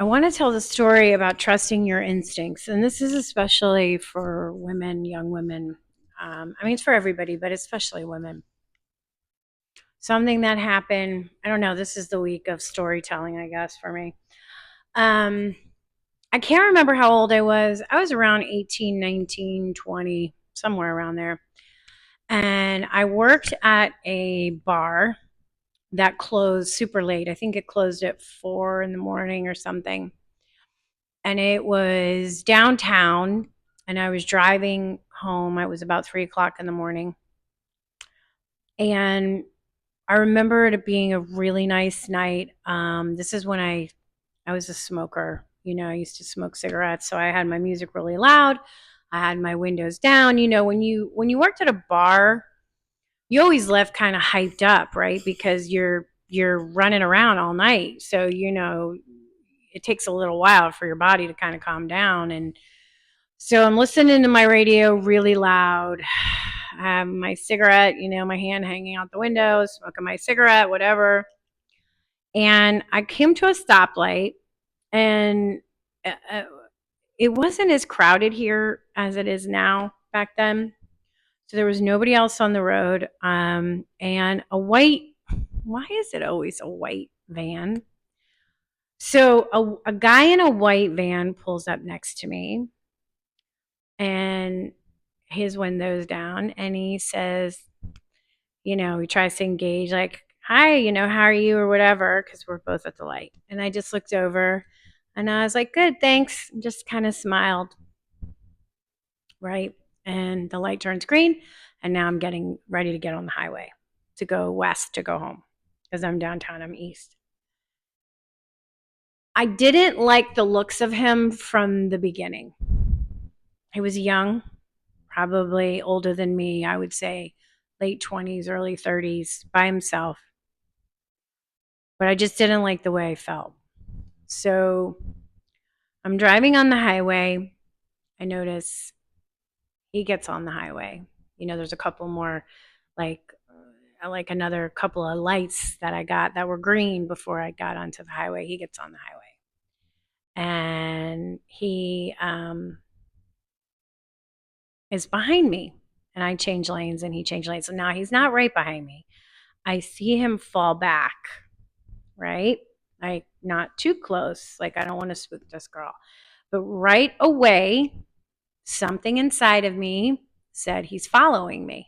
I want to tell the story about trusting your instincts. And this is especially for women, young women. I mean, it's for everybody, but especially women. Something that happened, I don't know, this is the week of storytelling, I guess, for me. Um, I can't remember how old I was. I was around 18, 19, 20, somewhere around there. And I worked at a bar that closed super late. I think it closed at 4 in the morning or something. And it was downtown, and I was driving home. It was about 3 o'clock in the morning. And I remember it being a really nice night. This is when I was a smoker. I used to smoke cigarettes, so I had my music really loud. I had my windows down. When you worked at a bar, you always left kind of hyped up, right? Because you're running around all night. So, it takes a little while for your body to kind of calm down. And so I'm listening to my radio really loud. I have my cigarette, my hand hanging out the window, smoking my cigarette, whatever. And I came to a stoplight, and uh, uh, it wasn't as crowded here as it is now back then. So there was nobody else on the road. And why is it always a white van? So a guy in a white van pulls up next to me, and his window's down, and he says, he tries to engage, like, hi, how are you, or whatever, because we're both at the light. And I just looked over, and I was like, good, thanks. And just kind of smiled, right? And the light turns green, and now I'm getting ready to get on the highway to go west to go home, because I'm downtown, I'm east. I didn't like the looks of him from the beginning. He was young, probably older than me, I would say late 20s, early 30s, by himself. But I just didn't like the way I felt. So I'm driving on the highway. I notice he gets on the highway. There's a couple more, like another couple of lights that I got that were green before I got onto the highway. He gets on the highway, and he is behind me, and I change lanes, and he changed lanes. So now he's not right behind me. I see him fall back, right? Like, not too close. Like, I don't want to spook this girl. But right away, something inside of me said, he's following me.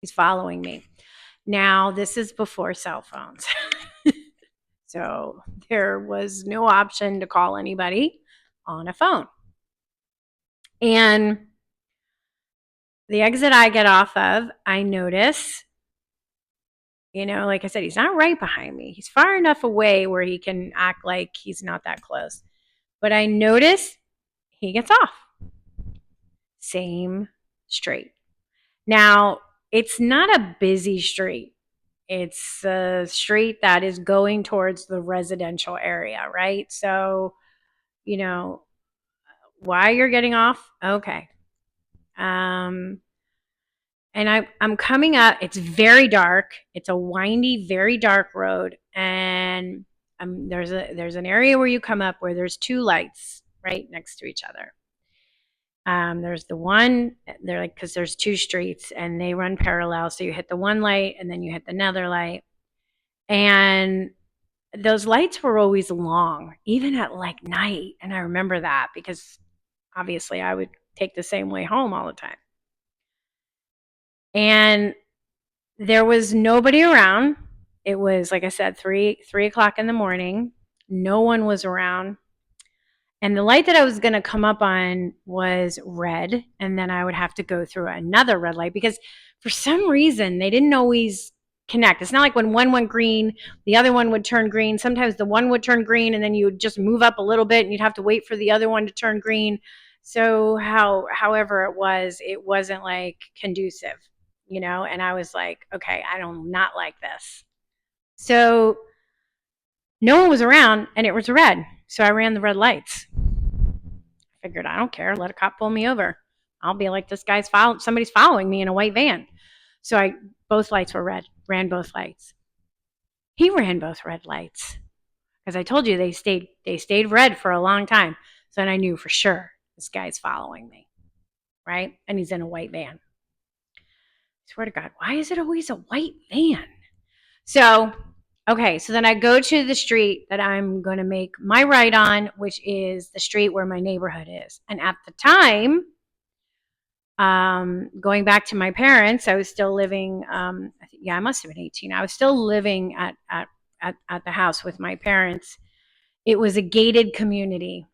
He's following me. Now, this is before cell phones. So there was no option to call anybody on a phone. And the exit I get off of, I notice, like I said, he's not right behind me. He's far enough away where he can act like he's not that close. But I notice he gets off. Same street. Now, it's not a busy street. It's a street that is going towards the residential area, right? So, why you're getting off? Okay. And I'm coming up. It's very dark. It's a windy, very dark road, and there's an area where you come up where there's two lights right next to each other. There's the one, they're like, because there's two streets and they run parallel. So you hit the one light and then you hit another light. And those lights were always long, even at like night. And I remember that because obviously I would take the same way home all the time. And there was nobody around. It was, like I said, 3 o'clock in the morning. No one was around. And the light that I was going to come up on was red. And then I would have to go through another red light because for some reason they didn't always connect. It's not like when one went green, the other one would turn green. Sometimes the one would turn green and then you would just move up a little bit and you'd have to wait for the other one to turn green. So however it wasn't like conducive, and I was like, okay, I don't not like this. So no one was around and it was red. So I ran the red lights. I figured, I don't care. Let a cop pull me over. I'll be like, this guy's somebody's following me in a white van. So both lights were red, ran both lights. He ran both red lights. because I told you they stayed red for a long time. So then I knew for sure this guy's following me, right? And he's in a white van. I swear to God, why is it always a white van? So, okay, so then I go to the street that I'm going to make my right on, which is the street where my neighborhood is. And at the time, going back to my parents, I was still living, I must have been 18. I was still living at the house with my parents. It was a gated community.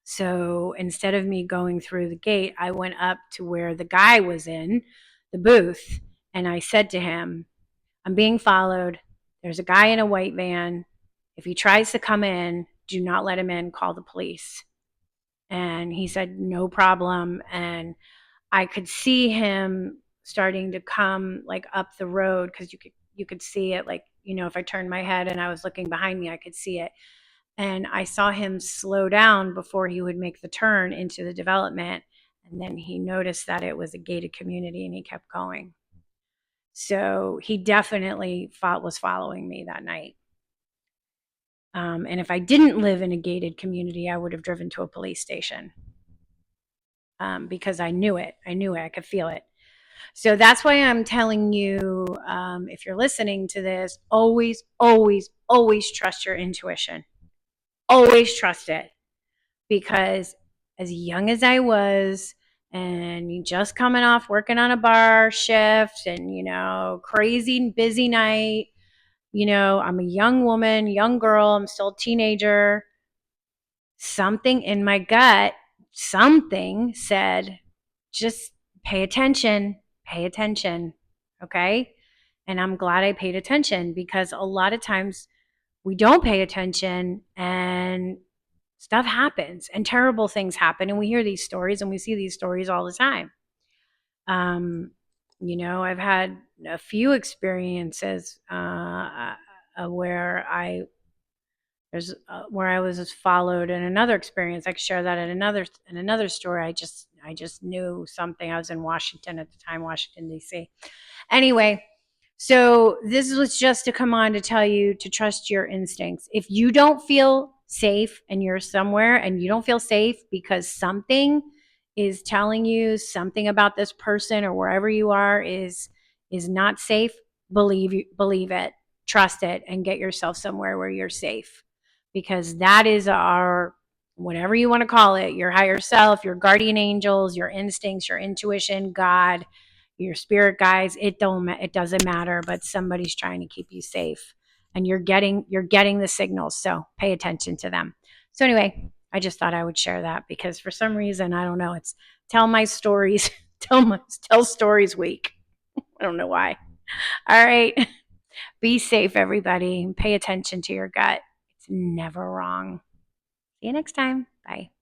So instead of me going through the gate, I went up to where the guy was in the booth, and I said to him, I'm being followed. There's a guy in a white van. If he tries to come in, do not let him in. Call the police. And he said, no problem. And I could see him starting to come like up the road, because you could see it, like, if I turned my head and I was looking behind me, I could see it. And I saw him slow down before he would make the turn into the development. And then he noticed that it was a gated community and he kept going. So he definitely was following me that night. And if I didn't live in a gated community, I would have driven to a police station, because I knew it. I could feel it. So that's why I'm telling you, if you're listening to this, always, always, always trust your intuition. Always trust it. Because as young as I was, and just coming off working on a bar shift, and, crazy busy night, I'm a young woman, young girl, I'm still a teenager. Something in my gut, something said, just pay attention, okay? And I'm glad I paid attention, because a lot of times we don't pay attention and stuff happens and terrible things happen, and we hear these stories and we see these stories all the time. I've had a few experiences where I was followed, in another experience. I could share that in another story. I just knew something. I was in Washington at the time, Washington, D.C. Anyway, so this was just to come on to tell you to trust your instincts. If you don't feel safe and you're somewhere and you don't feel safe because something is telling you something about this person or wherever you are is not safe, believe it, trust it, and get yourself somewhere where you're safe. Because that is our, whatever you want to call it, your higher self, your guardian angels, your instincts, your intuition, God, your spirit guides. It doesn't matter, but somebody's trying to keep you safe, and you're getting the signals. So pay attention to them. So anyway, I just thought I would share that, because for some reason, I don't know, it's tell my stories, tell stories week. I don't know why. All right. Be safe, everybody. Pay attention to your gut. It's never wrong. See you next time. Bye.